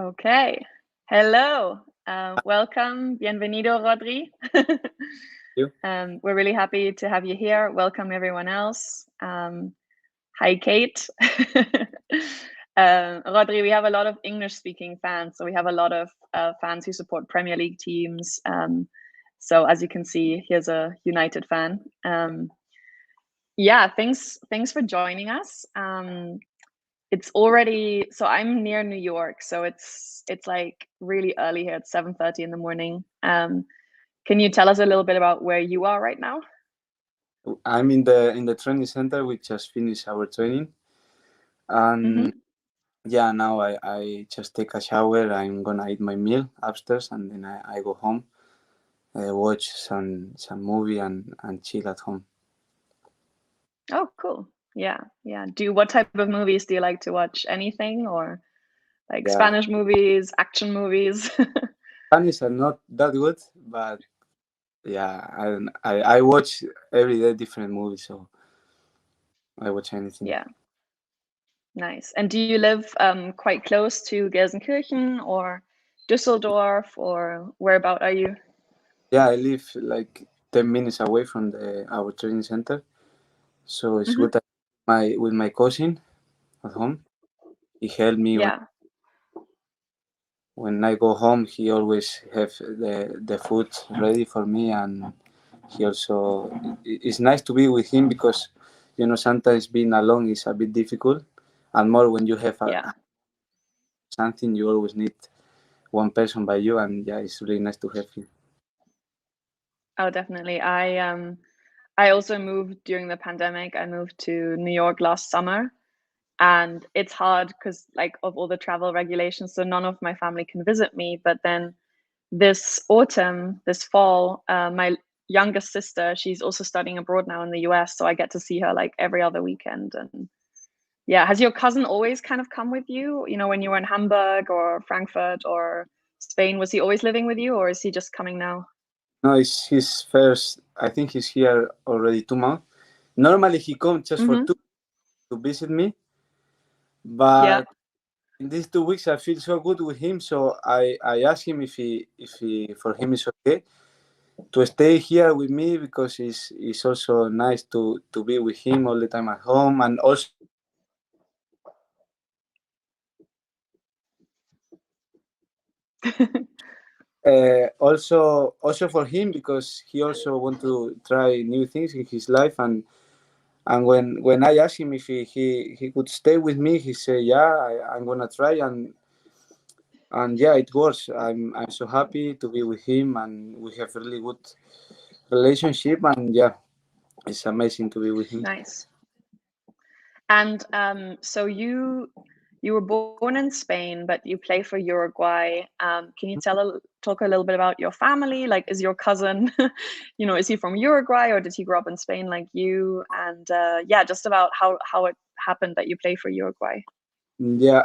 Okay. Hello. Welcome. Bienvenido, Rodri. You? We're really happy to have you here. Welcome, everyone else. Hi, Kate. Rodri, we have a lot of English-speaking fans, so we have a lot of fans who support Premier League teams. So as you can see, here's a United fan. Yeah, thanks for joining us. It's already, so I'm near New York, so it's like really early here. It's 7:30 in the morning. Can you tell us a little bit about where you are right now? I'm in the training center. We just finished our training, and yeah, now I just take a shower. I'm gonna eat my meal upstairs, and then I go home, watch some movie and chill at home. Oh, cool. Yeah. What type of movies do you like to watch? Anything, or like Yeah, Spanish movies, action movies? Spanish are not that good, but yeah, I watch every day different movies, so I watch anything. Yeah. Nice. And do you live quite close to Gelsenkirchen or Düsseldorf, or whereabout are you? Yeah, I live like 10 minutes away from our training center, so it's good. With my cousin at home. He helped me Yeah. when I go home. He always have the food ready for me, and he also it's nice to be with him because sometimes being alone is a bit difficult, and more when you have Yeah. something you always need one person by you, and yeah, it's really nice to have him. Oh, definitely. I also moved during the pandemic. I moved to New York last summer, and it's hard because like of all the travel regulations, so none of my family can visit me. But then this autumn, this fall, my youngest sister, she's also studying abroad now in the US, so I get to see her like every other weekend. And yeah, has your cousin always kind of come with you? You know, when you were in Hamburg or Frankfurt or Spain, was he always living with you, or is he just coming now? No, it's his first. I think he's here already 2 months. Normally he comes just for two to visit me, Yeah. but in these 2 weeks I feel so good with him, so I asked him if he for him is okay to stay here with me because it's also nice to be with him all the time at home, and also also for him because he also want to try new things in his life, and when I asked him if he could stay with me, he said yeah, I'm gonna try, and yeah, it works. I'm so happy to be with him, and we have really good relationship, and yeah, it's amazing to be with him. Nice. And so you were born in Spain, but you play for Uruguay. Can you talk a little bit about your family? Like, is your cousin, is he from Uruguay, or did he grow up in Spain like you? And yeah, just about how it happened that you play for Uruguay. Yeah,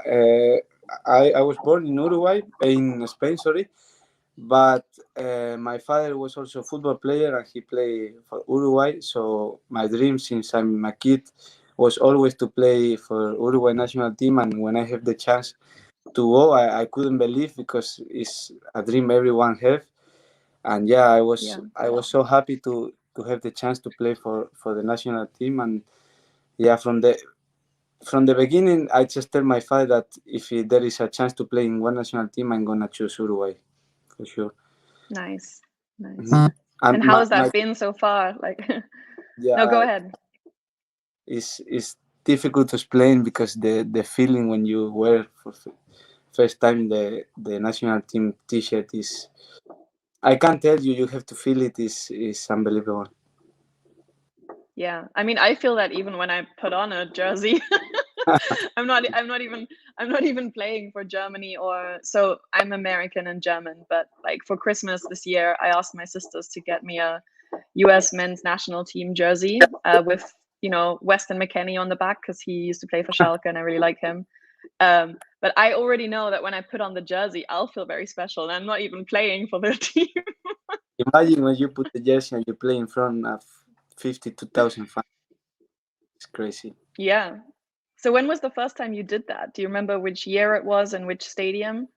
I was born in Uruguay, in Spain, sorry, but my father was also a football player and he played for Uruguay. So my dream since I'm a kid was always to play for Uruguay national team. And when I have the chance to go, I couldn't believe because it's a dream everyone have. And yeah, I was so happy to have the chance to play for the national team. And yeah, from the beginning, I just tell my father that if there is a chance to play in one national team, I'm gonna choose Uruguay for sure. Nice. And And how has that been so far? Like, no, go yeah, ahead. it's difficult to explain because the feeling when you wear for first time the national team T-shirt is, I can't tell you. You have to feel it. Is unbelievable. Yeah, I mean, I feel that even when I put on a jersey. I'm not even playing for Germany, or so I'm American and German, but like for Christmas this year I asked my sisters to get me a US men's national team jersey with Weston McKennie on the back because he used to play for Schalke and I really like him. But I already know that when I put on the jersey I'll feel very special, and I'm not even playing for the team. Imagine when you put the jersey and you play in front of 52,000 fans. It's crazy. Yeah. So when was the first time you did that? Do you remember which year it was and which stadium?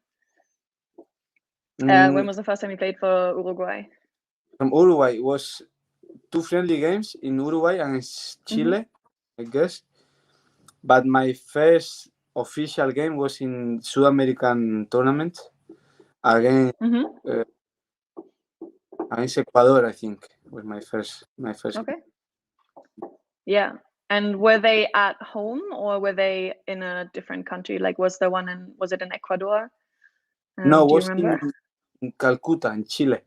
When was the first time you played for Uruguay? From Uruguay, it was 2 friendly games in Uruguay and Chile, I guess. But my first official game was in South American tournament against Ecuador. I think was my first. Okay. Yeah. And were they at home or were they in a different country? Like, was it in Ecuador? No, do you was remember? in Calcuta, in Chile.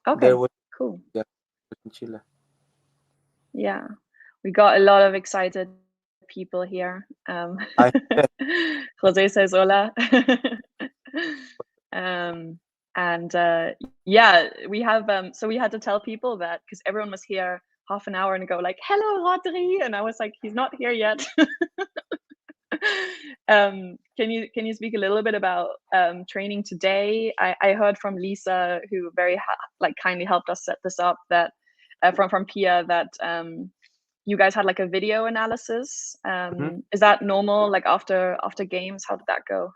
Okay, cool. Yeah, in Chile. Yeah, we got a lot of excited people here. Jose says hola. Yeah, we have so we had to tell people that because everyone was here half an hour and go like, hello Rodri, and I was like, he's not here yet. Can you speak a little bit about training today? I heard from Lisa, who very kindly helped us set this up, that from Pia, that you guys had like a video analysis. Is that normal? Like after games, how did that go?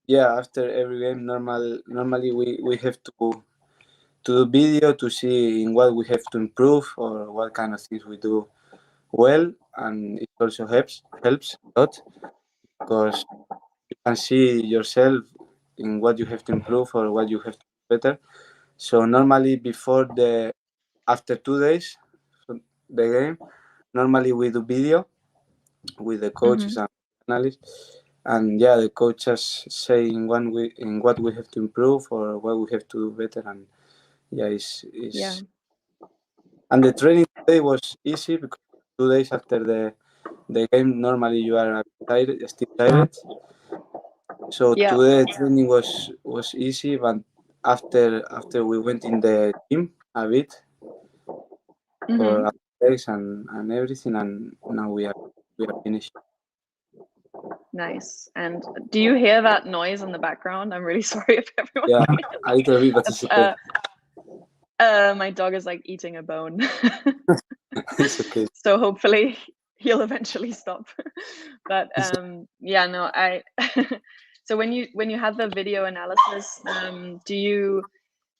Yeah, after every game, normally we have to do video to see in what we have to improve or what kind of things we do well, and it also helps a lot because you can see yourself in what you have to improve or what you have to do better. So normally after 2 days from the game, normally we do video with the coaches and analysts, and yeah, the coaches say in what we have to improve or what we have to do better, and yeah, Yeah. And the training today was easy because 2 days after the game, normally you are still tired. So today training was easy, but after we went in the gym a bit for days and everything, and now we are finished. Nice. And do you hear that noise in the background? I'm really sorry if everyone. Yeah, a little bit, but it's okay. My dog is like eating a bone. It's okay. So hopefully he'll eventually stop. But yeah, no, so when you have the video analysis,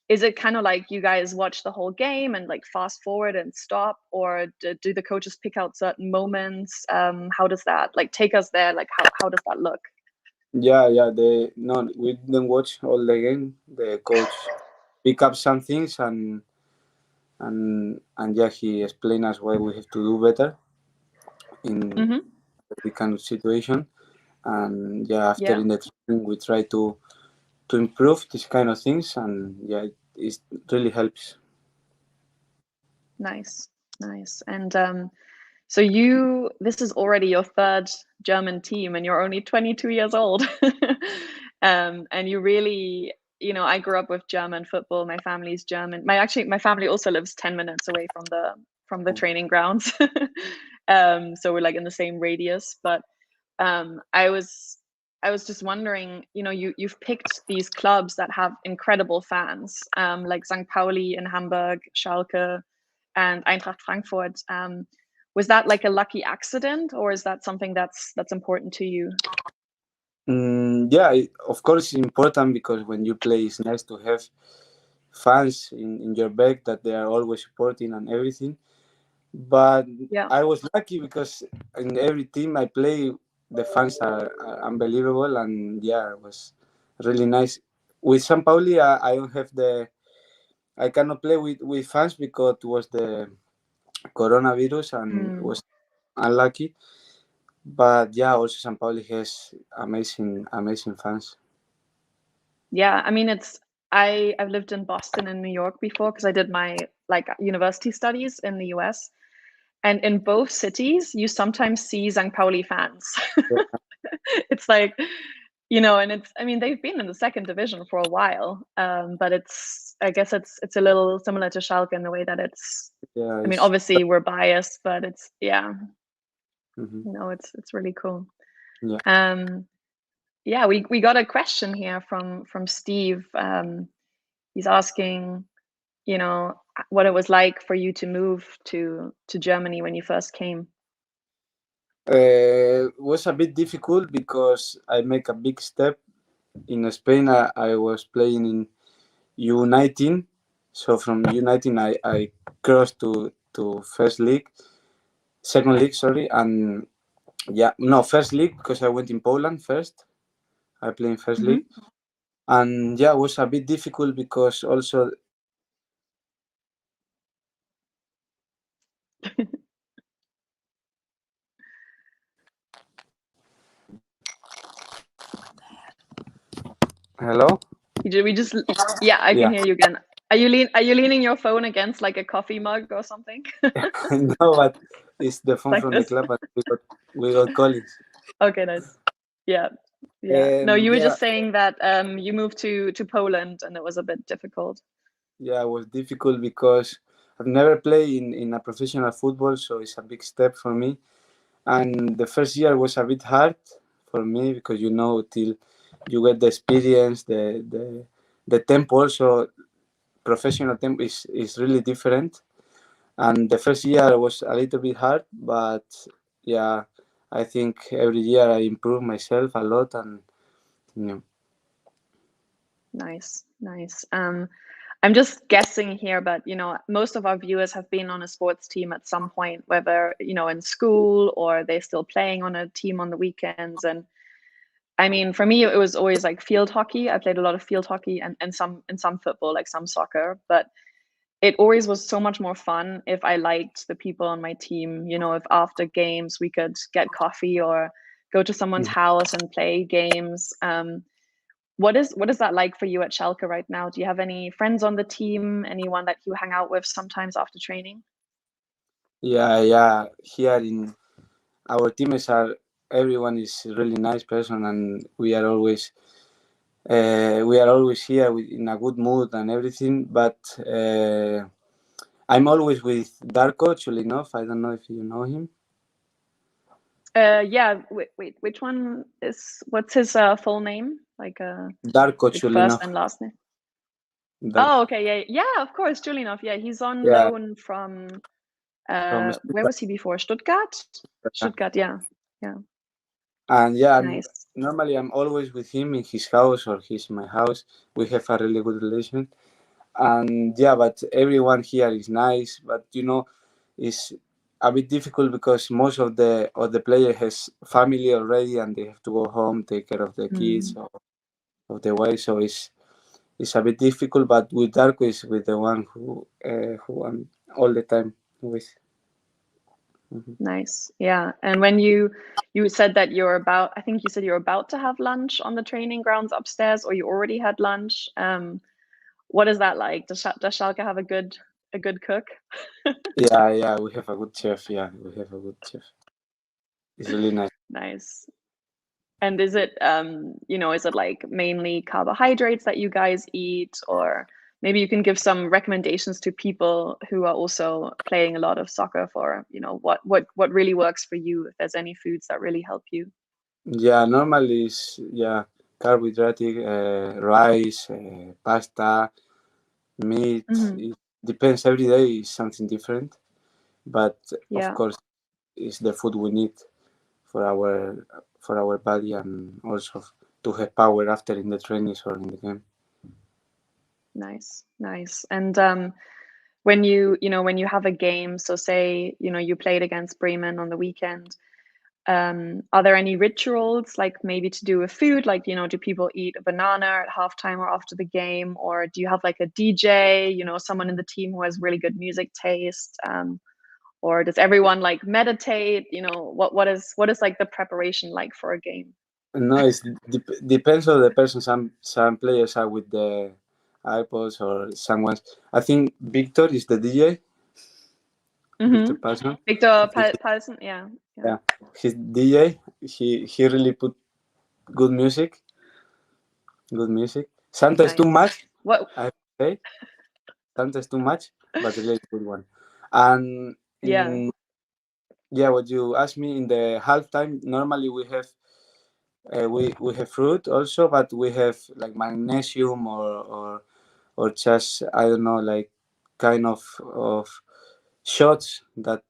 is it kind of like you guys watch the whole game and like fast forward and stop, or do the coaches pick out certain moments? How does that, like, take us there? Like, how does that look? Yeah, we didn't watch all the game. The coach pick up some things and yeah, he explained us why we have to do better in every kind of situation. And yeah, after in the training we try to improve these kind of things, and yeah, it really helps. Nice. And so this is already your third German team and you're only 22 years old. And you really, I grew up with German football. My family's German. My family also lives 10 minutes away from the training grounds. So we're like in the same radius. But I was just wondering, you've picked these clubs that have incredible fans, like St. Pauli in Hamburg, Schalke, and Eintracht Frankfurt. Was that like a lucky accident, or is that something that's important to you? Yeah, of course it's important, because when you play, it's nice to have fans in your back that they are always supporting and everything. But I was lucky because in every team I play, the fans are unbelievable, and yeah, it was really nice. With St. Pauli, I don't have I cannot play with fans because it was the coronavirus and was unlucky. But yeah, also St. Pauli has amazing fans. Yeah, I mean, I've lived in Boston and New York before because I did my university studies in the US, and in both cities you sometimes see St. Pauli fans. Yeah. It's like, and they've been in the second division for a while, but I guess it's a little similar to Schalke in the way that it's, obviously we're biased, but it's, it's really cool. Yeah, we got a question here from Steve. He's asking, what it was like for you to move to Germany when you first came. It was a bit difficult because I make a big step in Spain, I was playing in U19. So from U19, I crossed to first league, second league, sorry, and yeah, no, first league because I went in Poland first. I played in first league, and yeah, it was a bit difficult because also. Hello. We just yeah, I can Yeah. hear you again. Are you leaning your phone against like a coffee mug or something? No, but it's the phone Like from the this? club, and we got callings. Okay, nice. Yeah. Yeah. No, you were Yeah, just saying that you moved to Poland and it was a bit difficult. yeah, it was difficult because I've never played in a professional football, so it's a big step for me. And the first year was a bit hard for me because till you get the experience, the tempo also professional tempo is really different. And the first year was a little bit hard, but yeah, I think every year I improve myself a lot, and you know, Nice, nice. I'm just guessing here, but most of our viewers have been on a sports team at some point, whether in school or they're still playing on a team on the weekends. And I mean, for me, it was always like field hockey. I played a lot of field hockey and some football, like some soccer. But it always was so much more fun if I liked the people on my team. If after games we could get coffee or go to someone's house and play games. What is that like for you at Schalke right now? Do you have any friends on the team? Anyone that you hang out with sometimes after training? yeah. Here in our teams are everyone is really nice person, and we are always here in a good mood and everything. But I'm always with Darko Chulinov. I don't know if you know him. Yeah. Wait. Which one is? What's his full name? Darko Like first Chulinov. and last name. Darko. Oh, okay. Yeah, yeah. Of course, Julianov. Yeah, he's on Yeah, loan from. from Where Stuttgart. was he before? Stuttgart. Stuttgart. Yeah. Yeah. And yeah, Nice. normally I'm always with him in his house or he's in my house. We have a really good relation. And yeah, but everyone here is nice. But it's a bit difficult because most of the player has family already and they have to go home, take care of the kids Mm, or of the wife. So it's a bit difficult. But with Darko is with the one who I'm all the time with. Mhm. nice. Yeah. And when you said that I think you said you're about to have lunch on the training grounds upstairs, or you already had lunch. What is that like? Does Schalke have a good cook? Yeah. We have a good chef. Yeah, we have a good chef. It's really nice. Nice. And is it like mainly carbohydrates that you guys eat, or maybe you can give some recommendations to people who are also playing a lot of soccer for, what really works for you, if there's any foods that really help you. Yeah, normally it's carbohydrate, rice, pasta, meat. Hmm. It depends. Every day is something different, but of Yeah, course, it's the food we need for our body and also to have power after in the trainings or in the game. nice, nice. And when you have a game, so say, you played against Bremen on the weekend. Are there any rituals, like maybe to do with food? Like, do people eat a banana at halftime or after the game? Or do you have like a DJ, someone in the team who has really good music taste? Or does everyone like meditate? What is like the preparation like for a game? No, it depends on the person. Some players are with the iPods or someone. I think Victor is the DJ. Mm-hmm. Victor Persson. Victor Paulsen, yeah, yeah, Yeah, he's DJ. He really put good music. Good music. Sometimes too nice. much, What? I say. Sometimes too much, but really good one. And Yeah. in yeah, what you asked me in the halftime, normally we have fruit also, but we have like magnesium or just I don't know like kind of shots that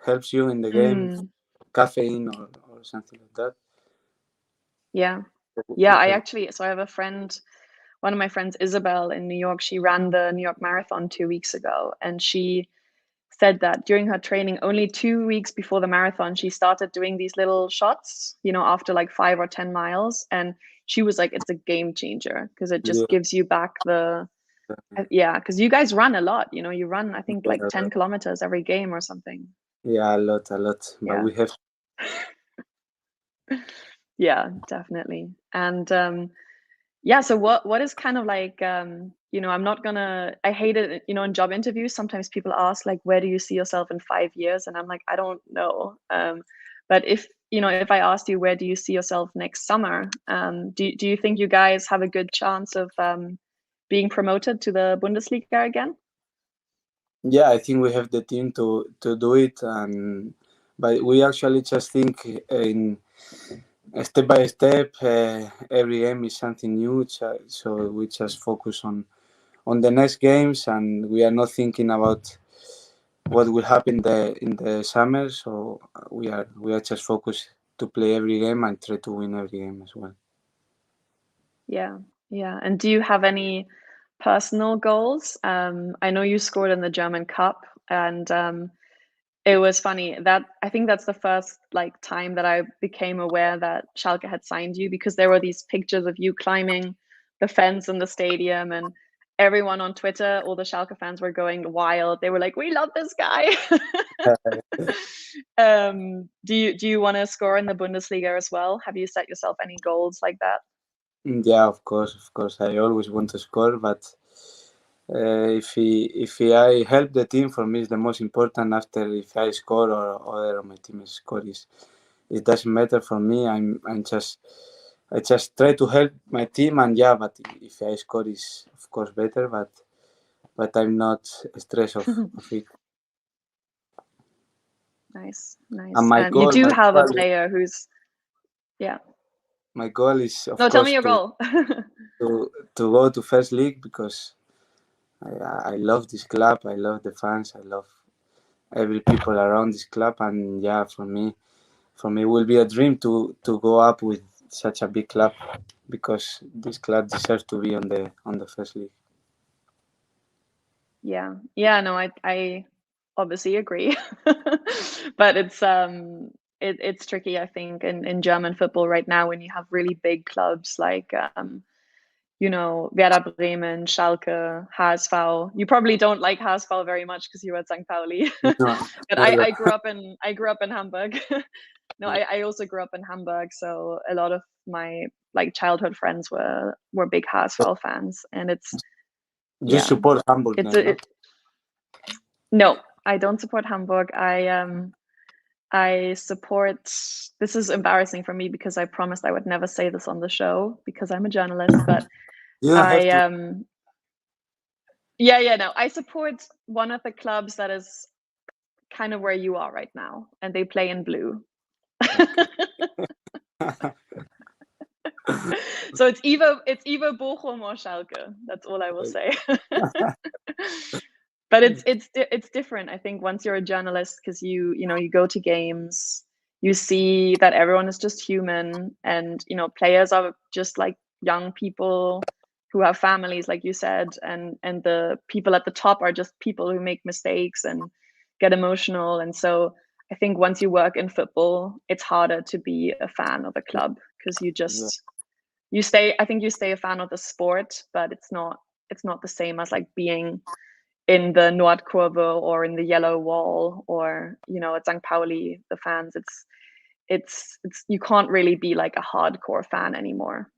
helps you in the game, Mm, caffeine or something like that. yeah. Yeah, I have a friend, one of my friends, Isabel, in New York. She ran the New York Marathon 2 weeks ago, and she said that during her training, only 2 weeks before the marathon, she started doing these little shots, after like 5 or 10 miles. And she was like, it's a game changer because it just gives you back because you guys run a lot, you run, I think, like 10 kilometers every game or something. Yeah, a lot. But Yeah. we have. Yeah, definitely. And so what is kind of like, I hate it, in job interviews, sometimes people ask like, where do you see yourself in 5 years? And I'm like, I don't know. But if I asked you, where do you see yourself next summer? Do you think you guys have a good chance of being promoted to the Bundesliga again? Yeah, I think we have the team to do it, but we actually just think in step by step. Every game is something new, so we just focus on the next games, and we are not thinking about what will happen in the summer. So we are just focused to play every game and try to win every game as well. Yeah. And do you have any personal goals? I know you scored in the German Cup, and it was funny that I think that's the first like time that I became aware that Schalke had signed you, because there were these pictures of you climbing the fence in the stadium, and everyone on Twitter, all the Schalke fans were going wild. They were like, "We love this guy." Do you want to score in the Bundesliga as well? Have you set yourself any goals like that? Yeah, of course. I always want to score, but if I help the team, for me is the most important. After if I score or other of my teammates score, it doesn't matter for me. I just try to help my team, and but if I score is of course better, but I'm not stressed of it. Nice. And my goal, you do have a player who's my goal is of course. Tell me your goal. to go to first league, because I love this club. I love the fans. I love every people around this club, and for me it will be a dream to go up with such a big club, because this club deserves to be on the first league. No, I obviously agree. But it's tricky, I think, in German football right now, when you have really big clubs like Werder Bremen, Schalke, HSV. You probably don't like HSV very much because you were at St. Pauli. No, but I grew up in Hamburg. No, I also grew up in Hamburg, so a lot of my like childhood friends were big HSV fans, and it's you support Hamburg. No, I don't support Hamburg. I support. This is embarrassing for me because I promised I would never say this on the show because I'm a journalist, but I I support one of the clubs that is kind of where you are right now, and they play in blue. So it's either Bochum or Schalke. That's all I will say. But it's different, I think, once you're a journalist, because you go to games, you see that everyone is just human, and players are just like young people who have families, like you said, and the people at the top are just people who make mistakes and get emotional. And so I think once you work in football, it's harder to be a fan of a club, because you stay a fan of the sport, but it's not the same as like being in the Nordkurve or in the Yellow Wall, or at St. Pauli, the fans. It's you can't really be like a hardcore fan anymore.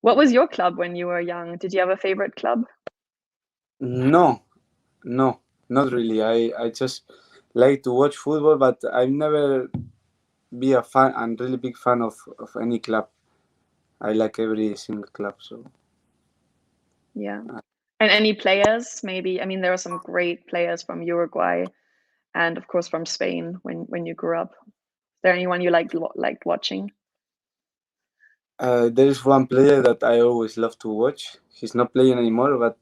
What was your club when you were young? Did you have a favorite club? No, not really. I just like to watch football, but I've never be a fan. I'm really big fan of any club. I like every single club. So yeah. And any players? Maybe, I mean, there are some great players from Uruguay, and of course from Spain when you grew up. Is there anyone you liked watching? there is one player that I always love to watch. He's not playing anymore, but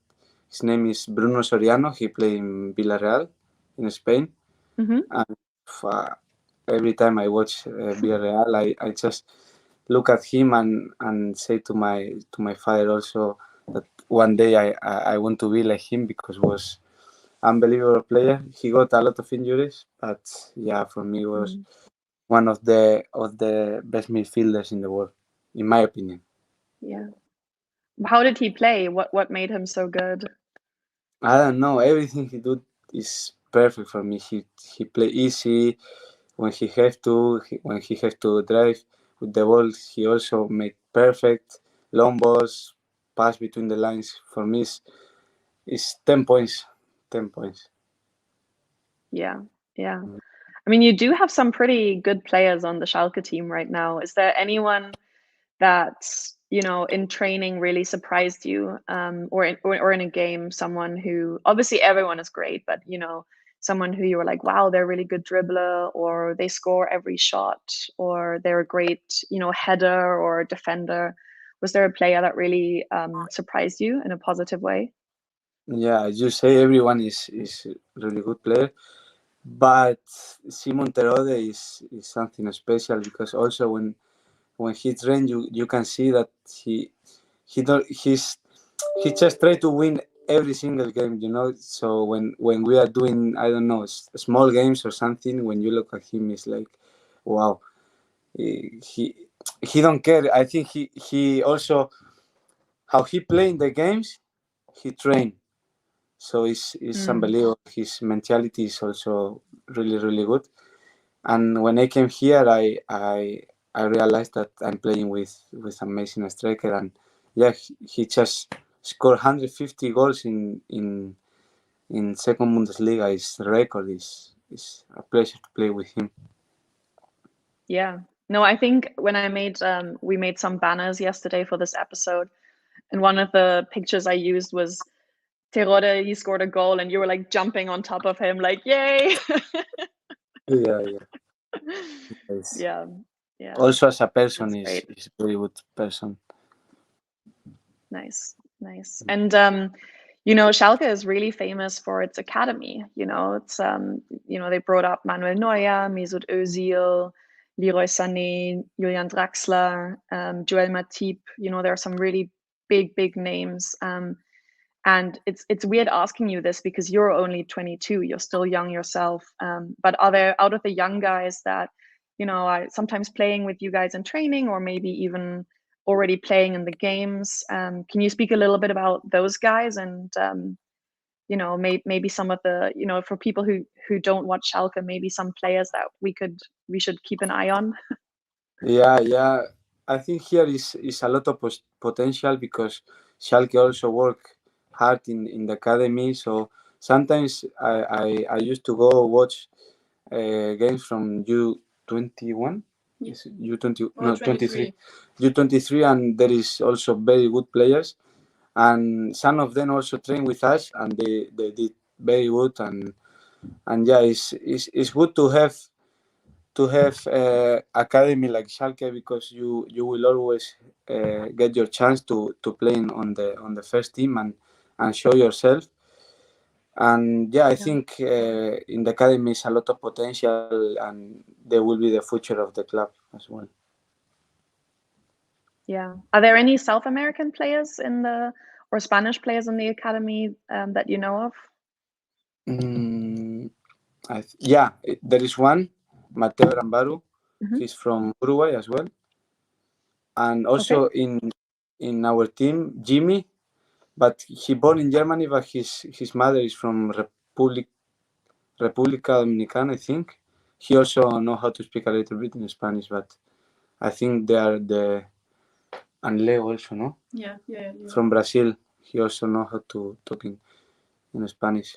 his name is Bruno Soriano. He played in Villarreal in Spain. Mm-hmm. And every time I watch Villarreal, I just look at him and say to my father also that one day I want to be like him, because was unbelievable player. He got a lot of injuries, but yeah, for me was one of the best midfielders in the world, in my opinion. Yeah. How did he play? What made him so good? I don't know. Everything he do is perfect for me. He play easy when he have to. When he have to drive with the ball, he also make perfect long balls, pass between the lines. For me, is 10 points. 10 points. Yeah, yeah. I mean, you do have some pretty good players on the Schalke team right now. Is there anyone that, you know, in training really surprised you, or in a game, someone who, obviously everyone is great, but you know, someone who you were like, wow, they're a really good dribbler, or they score every shot, or they're a great, you know, header or defender. Was there a player that really surprised you in a positive way? Yeah, as you say, everyone is really good player, but Simon Terode is something special, because also when he trains, you can see that he don't he just try to win every single game, you know. So when we are doing, I don't know, small games or something, when you look at him, it's like, wow, he don't care. I think he also, how he play in the games, he train. So it's unbelievable. His mentality is also really good. And when I came here, I realized that I'm playing with amazing striker, and yeah, he just scored 150 goals in second Bundesliga. His record is a pleasure to play with him. Yeah. No, I think when we made some banners yesterday for this episode, and one of the pictures I used was Terode, he scored a goal, and you were like jumping on top of him, like, yay! Yeah. Yes. Yeah, yeah, Also, as a person, that's great. is a very good person. Nice, nice. And you know, Schalke is really famous for its academy. You know, it's you know, they brought up Manuel Neuer, Mesut Özil, Leroy Sané, Julian Draxler, Joel Matip. You know, there are some really big names. And it's weird asking you this because you're only 22, you're still young yourself. But are there, out of the young guys that, you know, are sometimes playing with you guys in training, or maybe even already playing in the games? Can you speak a little bit about those guys, and you know, maybe some of the, you know, for people who don't watch Schalke, maybe some players that we should keep an eye on? Yeah. I think here is a lot of potential, because Schalke also work hard in the academy. So sometimes I used to go watch games from U21. Is it U20? No, 23. U23, and there is also very good players, and some of them also train with us, and they did very good. And yeah, it's good to have academy like Schalke, because you will always get your chance to play on the first team and show yourself. And yeah, I Yeah. think in the academy is a lot of potential, and they will be the future of the club as well. Yeah. Are there any South American players in the, or Spanish players in the academy that you know of? Mm, yeah, there is one, Mateo Rambaru. Mhm. He's from Uruguay as well, and Okay. also in our team, Jimmy. But he born in Germany, but his mother is from República Dominicana, I think. He also know how to speak a little bit in Spanish, but I think they are the, and Leo also, no? Yeah. From Brazil. He also know how to talk in Spanish.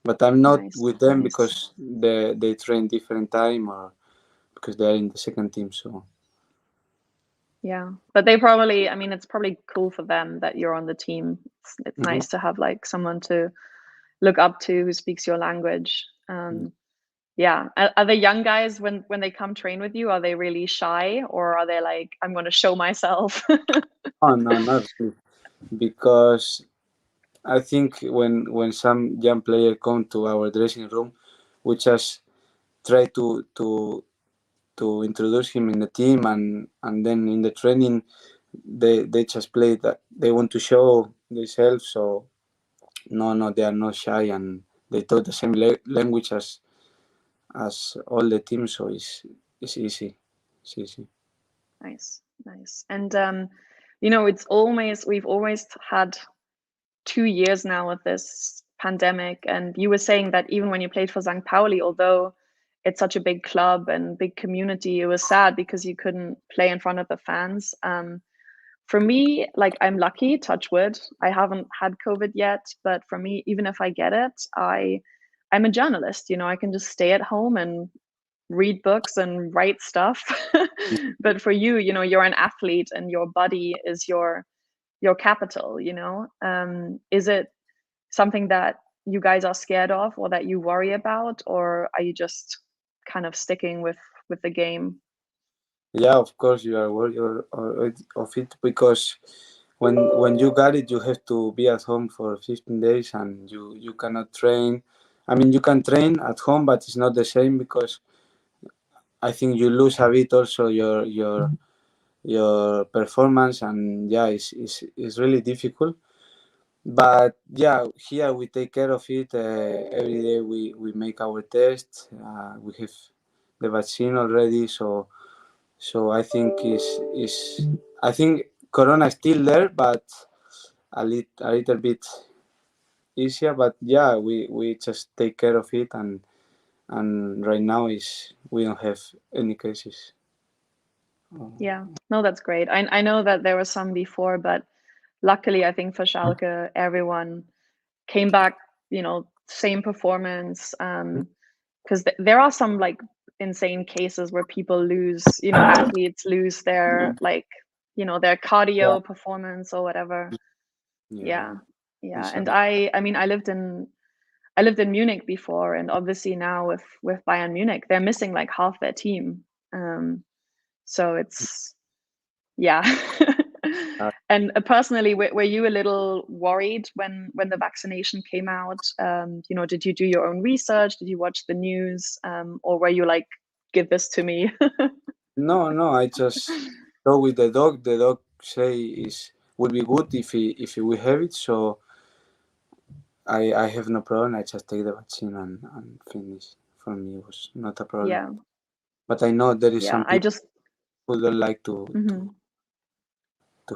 But I'm not Nice, with them nice. because they train different time, or because they are in the second team. So Yeah, but they probably, I mean, it's probably cool for them that you're on the team. It's nice to have like someone to look up to who speaks your language. Yeah. Are the young guys, when they come train with you, are they really shy, or are they like, I'm going to show myself? oh no, not really. Because I think when some young player come to our dressing room, we just try to to introduce him in the team, and then in the training they just play that they want to show themselves. So no, they are not shy, and they talk the same language as all the teams. So it's easy. It's easy. Nice. And we've always had 2 years now of this pandemic, and you were saying that even when you played for St. Pauli, although it's such a big club and big community, it was sad because you couldn't play in front of the fans. For me, like, I'm lucky, touch wood, I haven't had COVID yet, but for me, even if I get it, I'm a journalist, I can just stay at home and read books and write stuff. But for you, you're an athlete and your body is your capital. Is it something that you guys are scared of or that you worry about, or are you just kind of sticking with the game? Yeah, of course you are worried of it, because when you got it, you have to be at home for 15 days, and you cannot train. I mean, you can train at home, but it's not the same, because I think you lose a bit also your performance, and yeah, it's really difficult. But yeah, here we take care of it. Every day we make our tests. We have the vaccine already, so I think I think Corona is still there, but a little bit easier. But yeah, we just take care of it, and right now we don't have any cases. Yeah, no, that's great. I know that there were some before, but luckily, I think for Schalke, everyone came back, same performance. Because there are some like insane cases where people lose, athletes lose their their cardio performance or whatever. Yeah. And I mean, I lived in Munich before, and obviously now with Bayern Munich, they're missing like half their team. So it's yeah. And personally, were you a little worried when the vaccination came out? Did you do your own research? Did you watch the news? Or were you like, give this to me? No, I just go with the dog. The dog say would be good if we have it. So I have no problem. I just take the vaccine and finish. For me, it was not a problem. Yeah. But I know there is some I people just who don't like to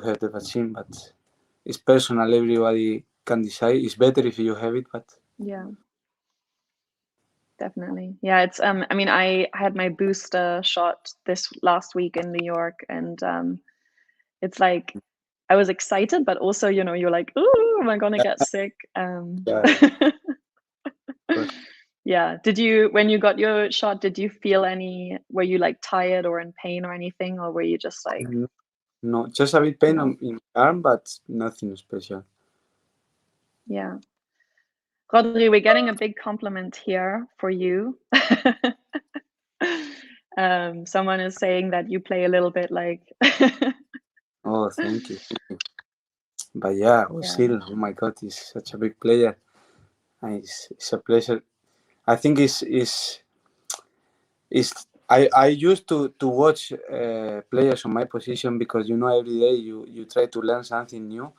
have the vaccine, but it's personal. Everybody can decide. It's better if you have it, but yeah, definitely. Yeah, it's I mean, I had my booster shot this last week in New York, and it's like I was excited, but also, you're like, ooh, am I gonna get sick? yeah. Yeah. When you got your shot, did you feel were you like tired or in pain or anything, or were you just like? No, just a bit pain No. in my arm, but nothing special. Yeah. Rodri, we're getting a big compliment here for you. Someone is saying that you play a little bit like. Oh, thank you. But yeah, Osil, oh my God, he's such a big player. And it's a pleasure. I think I used to watch players on my position, because every day you try to learn something new,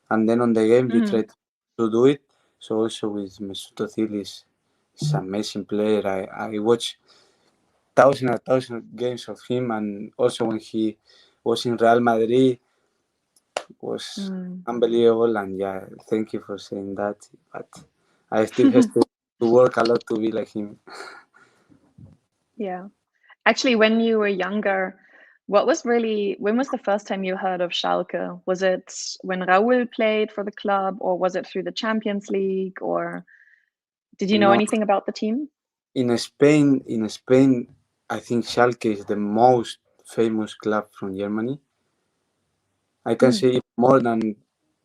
and then on the game you try to do it. So also with Mesut Özil is an amazing player. I watch thousand games of him, and also when he was in Real Madrid was unbelievable. And yeah, thank you for saying that. But I still have to work a lot to be like him. Yeah. Actually, when you were younger, when was the first time you heard of Schalke? Was it when Raúl played for the club, or was it through the Champions League, or did you know No, anything about the team? in Spain, I think Schalke is the most famous club from Germany. I can say more than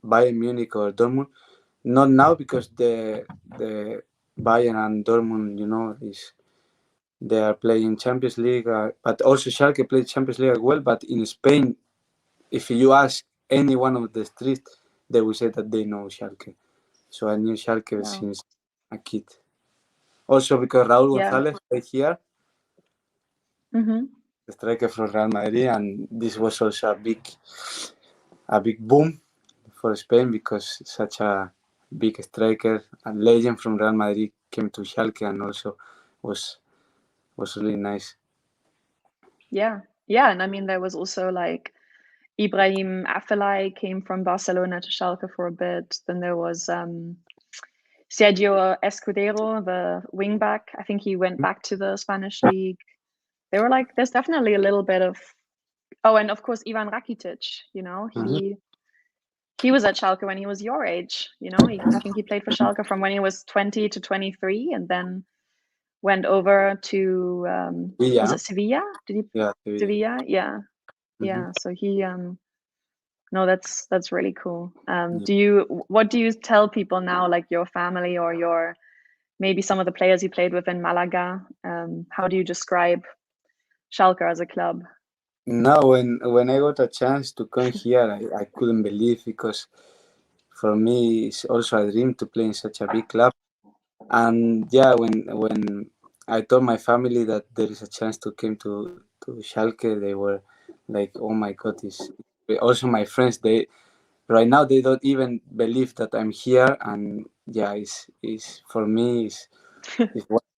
Bayern Munich or Dortmund. Not now, because the Bayern and Dortmund, they are playing Champions League, but also Schalke played Champions League as well. But in Spain, if you ask anyone of the street, they will say that they know Schalke. So I knew Schalke since a kid. Also because Raúl González played here. striker from Real Madrid, and this was also a big boom for Spain because such a big striker, a legend from Real Madrid, came to Schalke, and also was really nice. Yeah, yeah, and I mean there was also like Ibrahim Afellay came from Barcelona to Schalke for a bit. Then there was Sergio Escudero, the wingback. I think he went back to the Spanish league. They were like, there's definitely a little bit of. Oh, and of course Ivan Rakitic. You know, he was at Schalke when he was your age. You know, I think he played for Schalke from when he was 20 to 23, and then went over to was it Sevilla? Did he? Yeah, Sevilla, yeah, yeah. So he no, that's really cool. What do you tell people now, like your family or your maybe some of the players you played with in Malaga? How do you describe Schalke as a club? No, when I got a chance to come here, I couldn't believe, because for me it's also a dream to play in such a big club. And yeah, when I told my family that there is a chance to come to Schalke, they were like, "Oh my God!" Is also my friends. They right now they don't even believe that I'm here, and yeah, it's for me it's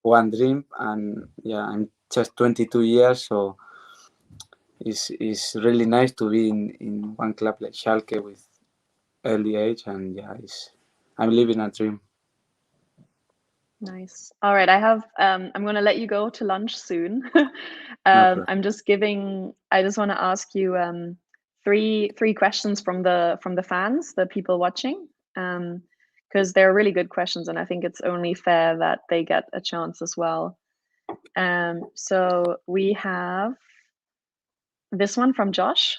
one dream, and yeah, I'm just 22 years, so it's really nice to be in one club like Schalke with early age, and yeah, I'm living a dream. Nice. All right, I'm going to let you go to lunch soon. No problem. I just want to ask you three questions from the fans, the people watching, because they're really good questions, and I think it's only fair that they get a chance as well. So we have this one from Josh.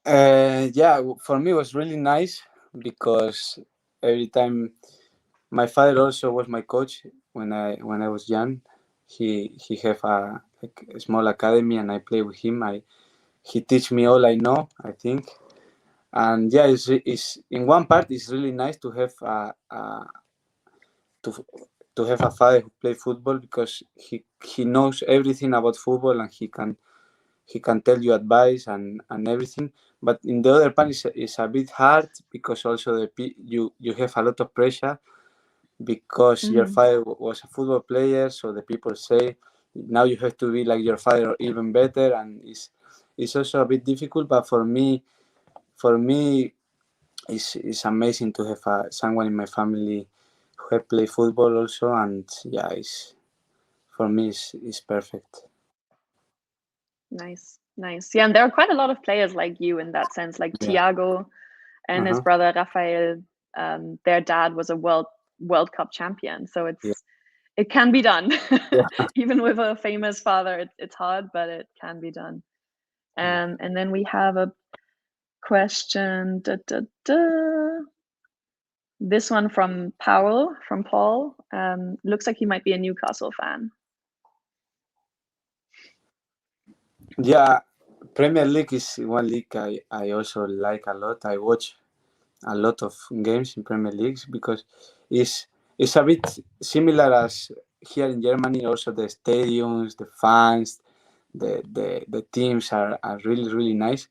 Yeah, for me it was really nice because every time my father also was my coach when I was young. He have a small academy, and I play with him. He teach me all I know, I think. And yeah, it's in one part it's really nice to have to to have a father who play football, because he knows everything about football, and he can tell you advice and everything. But in the other part, it's a bit hard, because also you have a lot of pressure, because your father was a football player. So the people say now you have to be like your father or even better, and it's also a bit difficult. But for me, it's amazing to have someone in my family who have played football also, and yeah, for me it's perfect. Nice, nice. Yeah, and there are quite a lot of players like you in that sense, like Yeah. Thiago and his brother Rafael. Their dad was a World Cup champion, so Yeah. it can be done. Yeah. Even with a famous father, it's hard, but it can be done. And then we have a question. This one from Paul. Looks like he might be a Newcastle fan. Yeah, Premier League is one league I also like a lot. I watch a lot of games in Premier Leagues because it's a bit similar as here in Germany. Also, the stadiums, the fans, the teams are really really nice.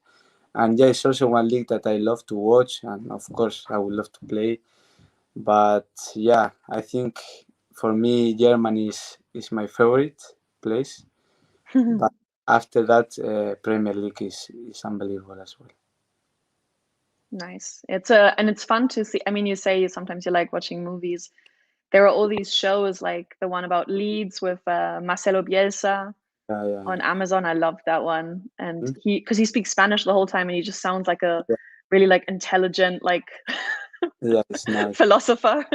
And yeah, it's also one league that I love to watch, and of course I would love to play. But yeah, I think for me Germany is my favorite place. But after that, Premier League is unbelievable as well. Nice. And it's fun to see. I mean, you say sometimes you like watching movies. There are all these shows like the one about Leeds with Marcelo Bielsa on Amazon. I love that one. And because he speaks Spanish the whole time and he just sounds like a really like intelligent, like Yeah, it's nice. philosopher.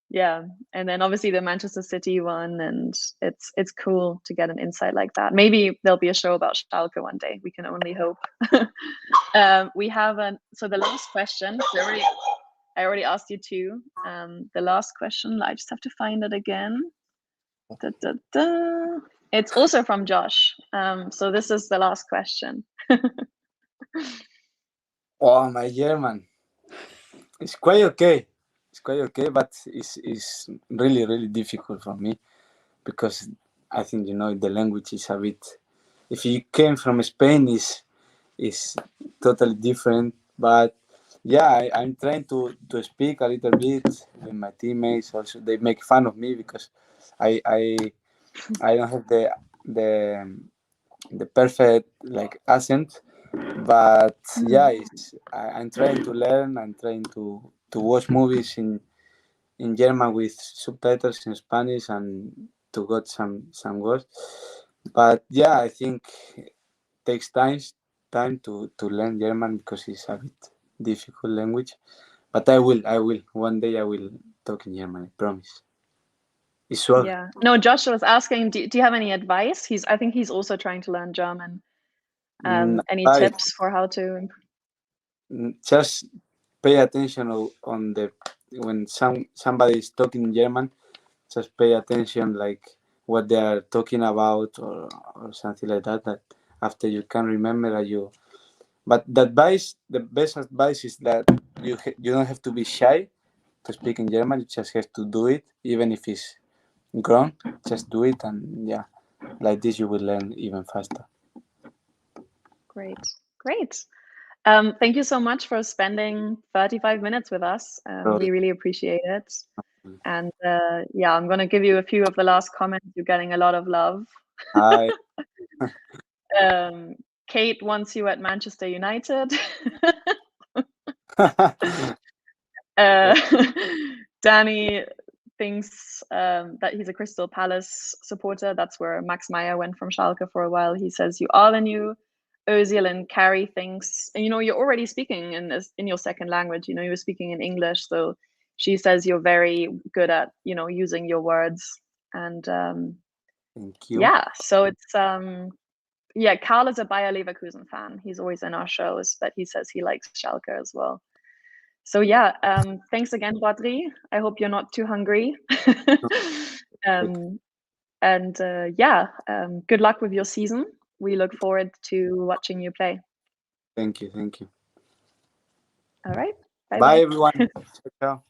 Yeah. And then obviously the Manchester City one, and it's cool to get an insight like that. Maybe there'll be a show about Schalke one day. We can only hope. We have so the last question. I already asked you two. The last question, I just have to find it again. It's also from Josh. So this is the last question. Oh, my German. It's quite okay. quite okay, but it's really really difficult for me because I think the language is a bit. If you came from Spain, is totally different. But yeah, I'm trying to speak a little bit with my teammates. Also, they make fun of me because I don't have the the perfect like accent. But yeah, I'm trying to learn. I'm trying to watch movies in German with subtitles in Spanish and to get some words. But yeah, I think it takes time to learn German because it's a bit difficult language. But I will one day I will talk in German. I promise. It's sure. Yeah. No, Josh was asking, do you have any advice? I think he's also trying to learn German. Any Advice. tips for how to improve? Just pay attention on the when somebody is talking German. Just pay attention like what they are talking about or something like that. That after you can remember that you. But the best advice is that you don't have to be shy to speak in German. You just have to do it, even if it's grown. Just do it, and yeah, like this you will learn even faster. Great. Thank you so much for spending 35 minutes with us. So, We really appreciate it. And yeah, I'm going to give you a few of the last comments. You're getting a lot of love. I Kate wants you at Manchester United. Danny thinks that he's a Crystal Palace supporter. That's where Max Meyer went from Schalke for a while. He says you are the new Ozil, and Carrie thinks, and you're already speaking in your second language. You're speaking in English, so she says you're very good at using your words. And thank you. yeah, so it's yeah, Karl is a Bayer Leverkusen fan. He's always in our shows, but he says he likes Schalke as well. So yeah, thanks again, Rodri. I hope you're not too hungry. And yeah, good luck with your season. We look forward to watching you play. Thank you. All right. Bye everyone. Ciao.